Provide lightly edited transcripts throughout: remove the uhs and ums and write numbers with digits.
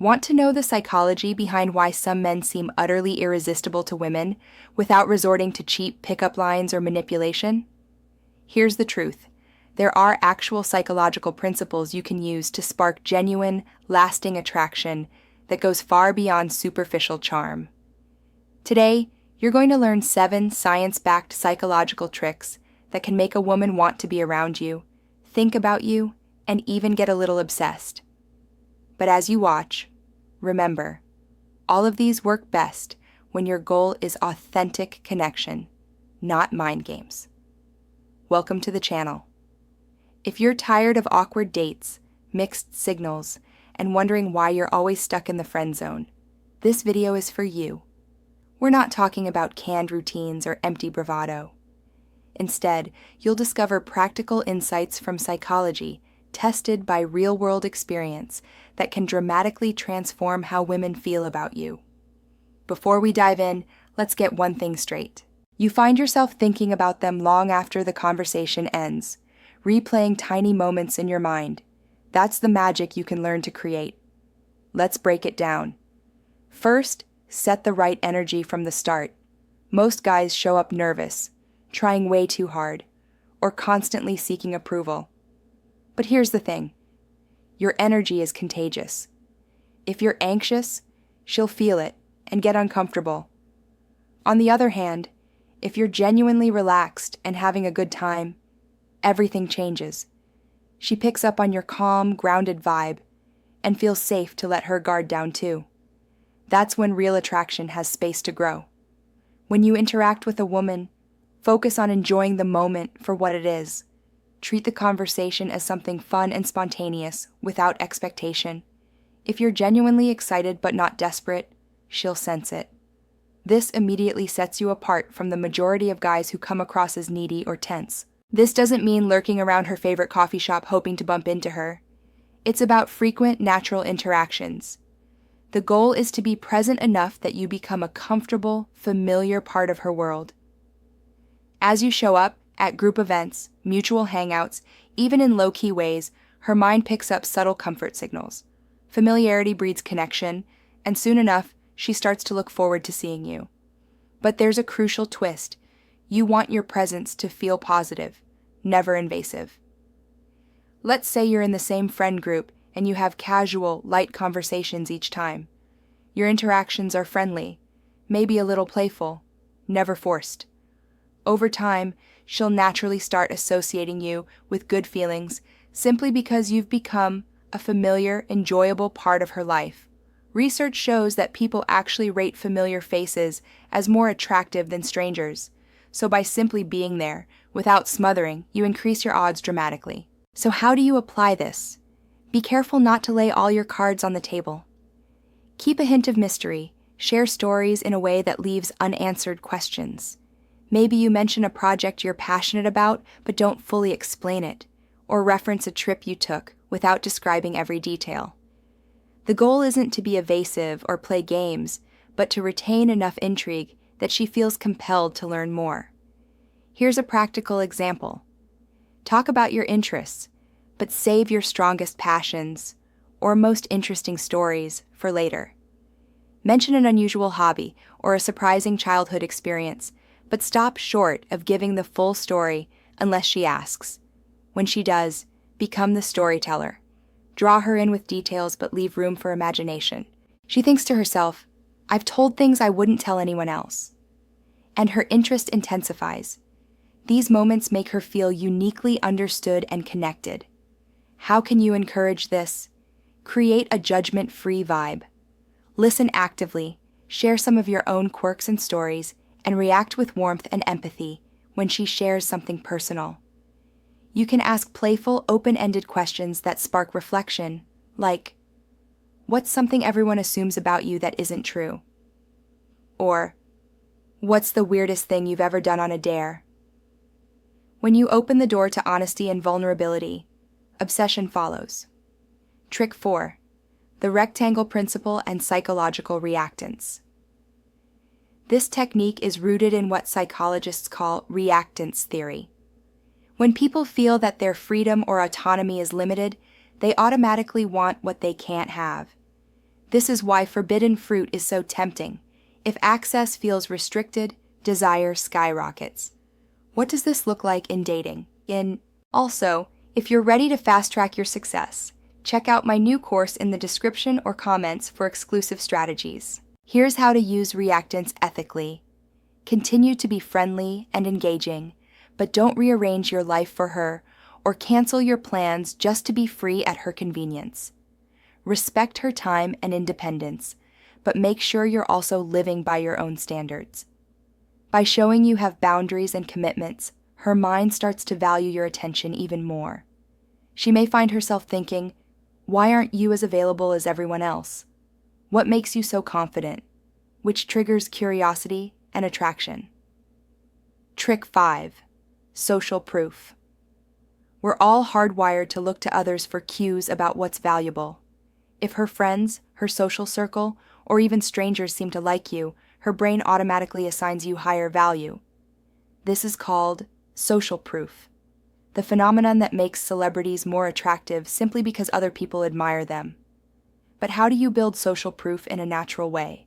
Want to know the psychology behind why some men seem utterly irresistible to women without resorting to cheap pickup lines or manipulation? Here's the truth. There are actual psychological principles you can use to spark genuine, lasting attraction that goes far beyond superficial charm. Today, you're going to learn 7 science-backed psychological tricks that can make a woman want to be around you, think about you, and even get a little obsessed. But as you watch, remember, all of these work best when your goal is authentic connection, not mind games. Welcome to the channel. If you're tired of awkward dates, mixed signals, and wondering why you're always stuck in the friend zone, this video is for you. We're not talking about canned routines or empty bravado. Instead, you'll discover practical insights from psychology tested by real-world experience that can dramatically transform how women feel about you. Before we dive in, let's get one thing straight. You find yourself thinking about them long after the conversation ends, replaying tiny moments in your mind. That's the magic you can learn to create. Let's break it down. First, set the right energy from the start. Most guys show up nervous, trying way too hard, or constantly seeking approval. But here's the thing. Your energy is contagious. If you're anxious, she'll feel it and get uncomfortable. On the other hand, if you're genuinely relaxed and having a good time, everything changes. She picks up on your calm, grounded vibe and feels safe to let her guard down too. That's when real attraction has space to grow. When you interact with a woman, focus on enjoying the moment for what it is. Treat the conversation as something fun and spontaneous, without expectation. If you're genuinely excited but not desperate, she'll sense it. This immediately sets you apart from the majority of guys who come across as needy or tense. This doesn't mean lurking around her favorite coffee shop hoping to bump into her. It's about frequent, natural interactions. The goal is to be present enough that you become a comfortable, familiar part of her world. As you show up, at group events, mutual hangouts, even in low-key ways, her mind picks up subtle comfort signals. Familiarity breeds connection, and soon enough, she starts to look forward to seeing you. But there's a crucial twist. You want your presence to feel positive, never invasive. Let's say you're in the same friend group and you have casual, light conversations each time. Your interactions are friendly, maybe a little playful, never forced. Over time, she'll naturally start associating you with good feelings simply because you've become a familiar, enjoyable part of her life. Research shows that people actually rate familiar faces as more attractive than strangers. So by simply being there, without smothering, you increase your odds dramatically. So how do you apply this? Be careful not to lay all your cards on the table. Keep a hint of mystery. Share stories in a way that leaves unanswered questions. Maybe you mention a project you're passionate about but don't fully explain it, or reference a trip you took without describing every detail. The goal isn't to be evasive or play games, but to retain enough intrigue that she feels compelled to learn more. Here's a practical example. Talk about your interests, but save your strongest passions or most interesting stories for later. Mention an unusual hobby or a surprising childhood experience, but stop short of giving the full story unless she asks. When she does, become the storyteller. Draw her in with details but leave room for imagination. She thinks to herself, I've told things I wouldn't tell anyone else. And her interest intensifies. These moments make her feel uniquely understood and connected. How can you encourage this? Create a judgment-free vibe. Listen actively, share some of your own quirks and stories, and react with warmth and empathy when she shares something personal. You can ask playful, open-ended questions that spark reflection, like, what's something everyone assumes about you that isn't true? Or, what's the weirdest thing you've ever done on a dare? When you open the door to honesty and vulnerability, obsession follows. Trick 4. The rectangle principle and psychological reactance. This technique is rooted in what psychologists call reactance theory. When people feel that their freedom or autonomy is limited, they automatically want what they can't have. This is why forbidden fruit is so tempting. If access feels restricted, desire skyrockets. What does this look like in dating? Also, if you're ready to fast-track your success, check out my new course in the description or comments for exclusive strategies. Here's how to use reactants ethically. Continue to be friendly and engaging, but don't rearrange your life for her or cancel your plans just to be free at her convenience. Respect her time and independence, but make sure you're also living by your own standards. By showing you have boundaries and commitments, her mind starts to value your attention even more. She may find herself thinking, "Why aren't you as available as everyone else? What makes you so confident?" Which triggers curiosity and attraction. Trick 5. Social proof. We're all hardwired to look to others for cues about what's valuable. If her friends, her social circle, or even strangers seem to like you, her brain automatically assigns you higher value. This is called social proof, the phenomenon that makes celebrities more attractive simply because other people admire them. But how do you build social proof in a natural way?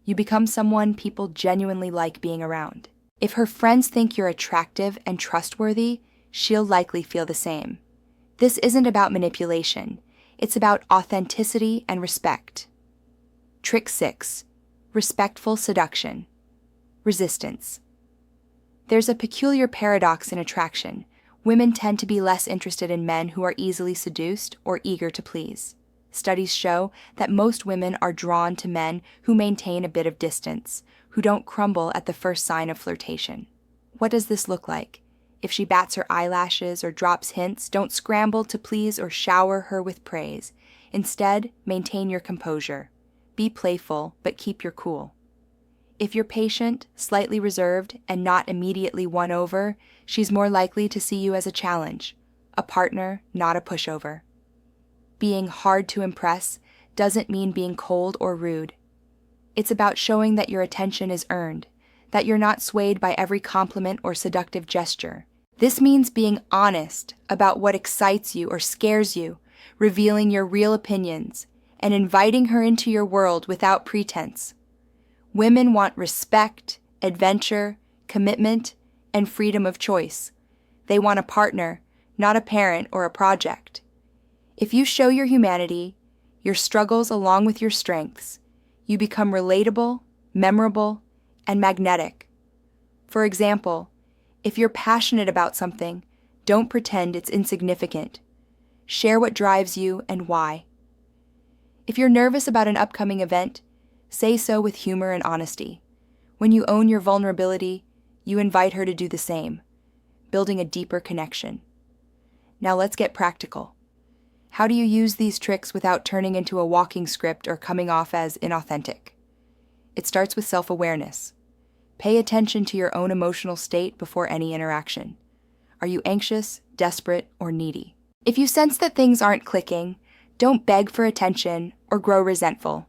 You become someone people genuinely like being around. If her friends think you're attractive and trustworthy, she'll likely feel the same. This isn't about manipulation. It's about authenticity and respect. Trick 6. Respectful seduction. Resistance. There's a peculiar paradox in attraction. Women tend to be less interested in men who are easily seduced or eager to please. Studies show that most women are drawn to men who maintain a bit of distance, who don't crumble at the first sign of flirtation. What does this look like? If she bats her eyelashes or drops hints, don't scramble to please or shower her with praise. Instead, maintain your composure. Be playful, but keep your cool. If you're patient, slightly reserved, and not immediately won over, she's more likely to see you as a challenge, a partner, not a pushover. Being hard to impress doesn't mean being cold or rude. It's about showing that your attention is earned, that you're not swayed by every compliment or seductive gesture. This means being honest about what excites you or scares you, revealing your real opinions, and inviting her into your world without pretense. Women want respect, adventure, commitment, and freedom of choice. They want a partner, not a parent or a project. If you show your humanity, your struggles along with your strengths, you become relatable, memorable, and magnetic. For example, if you're passionate about something, don't pretend it's insignificant. Share what drives you and why. If you're nervous about an upcoming event, say so with humor and honesty. When you own your vulnerability, you invite her to do the same, building a deeper connection. Now let's get practical. How do you use these tricks without turning into a walking script or coming off as inauthentic? It starts with self-awareness. Pay attention to your own emotional state before any interaction. Are you anxious, desperate, or needy? If you sense that things aren't clicking, don't beg for attention or grow resentful.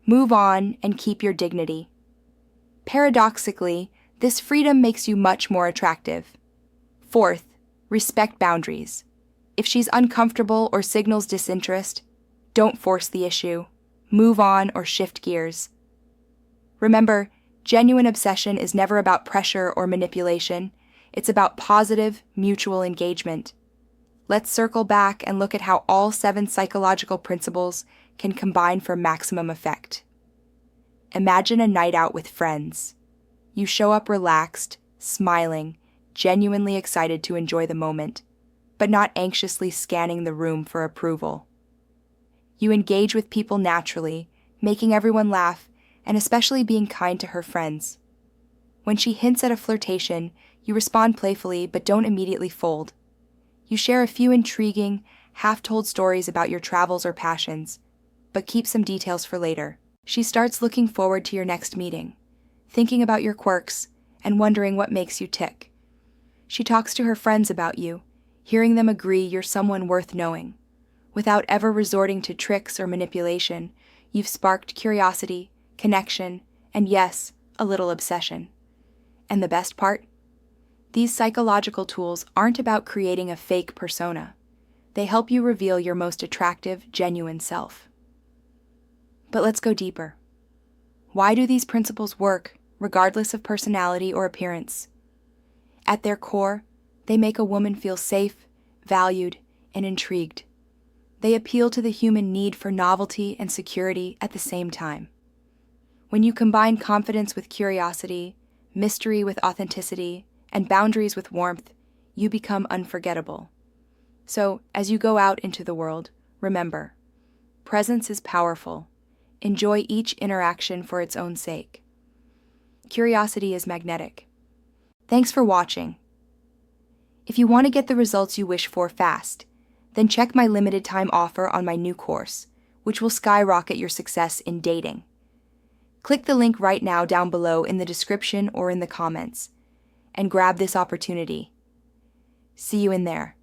Move on and keep your dignity. Paradoxically, this freedom makes you much more attractive. Fourth, respect boundaries. If she's uncomfortable or signals disinterest, don't force the issue. Move on or shift gears. Remember, genuine obsession is never about pressure or manipulation. It's about positive, mutual engagement. Let's circle back and look at how all 7 psychological principles can combine for maximum effect. Imagine a night out with friends. You show up relaxed, smiling, genuinely excited to enjoy the moment, but not anxiously scanning the room for approval. You engage with people naturally, making everyone laugh, and especially being kind to her friends. When she hints at a flirtation, you respond playfully but don't immediately fold. You share a few intriguing, half-told stories about your travels or passions, but keep some details for later. She starts looking forward to your next meeting, thinking about your quirks, and wondering what makes you tick. She talks to her friends about you, hearing them agree you're someone worth knowing. Without ever resorting to tricks or manipulation, you've sparked curiosity, connection, and yes, a little obsession. And the best part? These psychological tools aren't about creating a fake persona. They help you reveal your most attractive, genuine self. But let's go deeper. Why do these principles work, regardless of personality or appearance? At their core, they make a woman feel safe, valued, and intrigued. They appeal to the human need for novelty and security at the same time. When you combine confidence with curiosity, mystery with authenticity, and boundaries with warmth, you become unforgettable. So, as you go out into the world, remember, presence is powerful. Enjoy each interaction for its own sake. Curiosity is magnetic. Thanks for watching. If you want to get the results you wish for fast, then check my limited time offer on my new course, which will skyrocket your success in dating. Click the link right now down below in the description or in the comments, and grab this opportunity. See you in there.